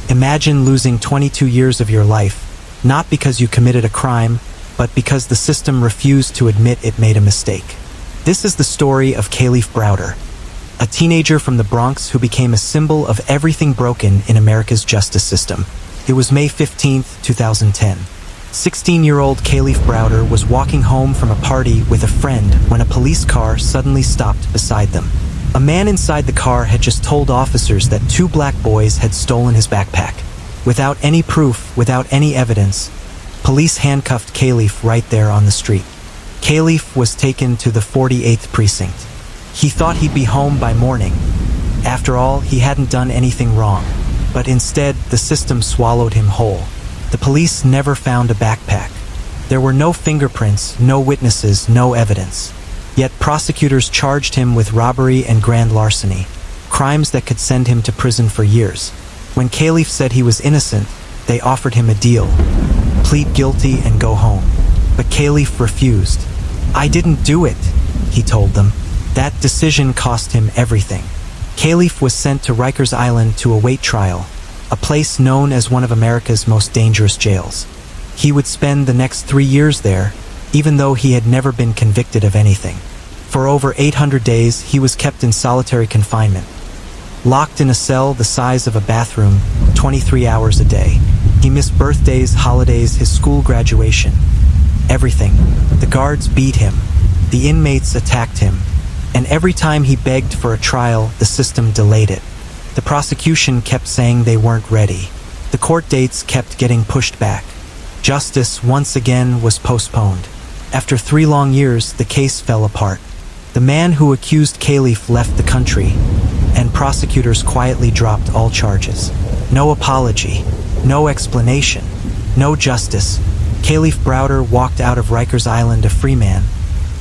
Imagine losing 22 years of your life, not because you committed a crime, but because the system refused to admit it made a mistake. This is the story of Kalief Browder, a teenager from the Bronx who became a symbol of everything broken in America's justice system. It was May 15, 2010. 16-year-old Kalief Browder was walking home from a party with a friend when a police car suddenly stopped beside them. A man inside the car had just told officers that two black boys had stolen his backpack. Without any proof, without any evidence, police handcuffed Kalief right there on the street. Kalief was taken to the 48th precinct. He thought he'd be home by morning. After all, he hadn't done anything wrong. But instead, the system swallowed him whole. The police never found a backpack. There were no fingerprints, no witnesses, no evidence. Yet prosecutors charged him with robbery and grand larceny, crimes that could send him to prison for years. When Kalief said he was innocent, they offered him a deal. Plead guilty and go home. But Kalief refused. "I didn't do it," he told them. That decision cost him everything. Kalief was sent to Rikers Island to await trial, a place known as one of America's most dangerous jails. He would spend the next 3 years there, even though he had never been convicted of anything. For over 800 days, he was kept in solitary confinement, locked in a cell the size of a bathroom, 23 hours a day. He missed birthdays, holidays, his school graduation, everything. The guards beat him, the inmates attacked him, and every time he begged for a trial, the system delayed it. The prosecution kept saying they weren't ready. The court dates kept getting pushed back. Justice, once again, was postponed. After 3 long years, the case fell apart. The man who accused Kalief left the country, and prosecutors quietly dropped all charges. No apology, no explanation, no justice. Kalief Browder walked out of Rikers Island a free man,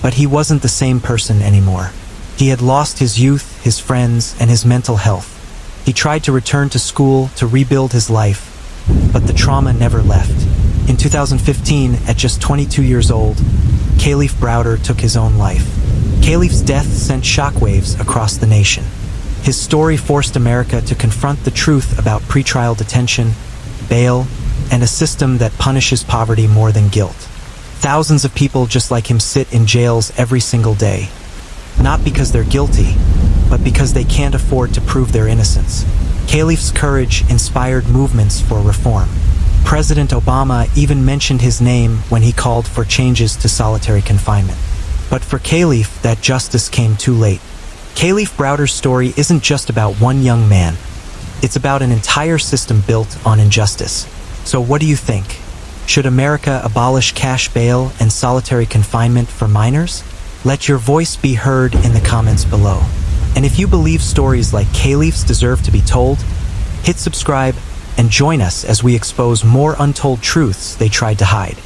but he wasn't the same person anymore. He had lost his youth, his friends, and his mental health. He tried to return to school to rebuild his life, but the trauma never left. In 2015, at just 22 years old, Kalief Browder took his own life. Kalief's death sent shockwaves across the nation. His story forced America to confront the truth about pretrial detention, bail, and a system that punishes poverty more than guilt. Thousands of people just like him sit in jails every single day, not because they're guilty, but because they can't afford to prove their innocence. Kalief's courage inspired movements for reform. President Obama even mentioned his name when he called for changes to solitary confinement. But for Kalief, that justice came too late. Kalief Browder's story isn't just about one young man. It's about an entire system built on injustice. So what do you think? Should America abolish cash bail and solitary confinement for minors? Let your voice be heard in the comments below. And if you believe stories like Kalief's deserve to be told, hit subscribe and join us as we expose more untold truths they tried to hide.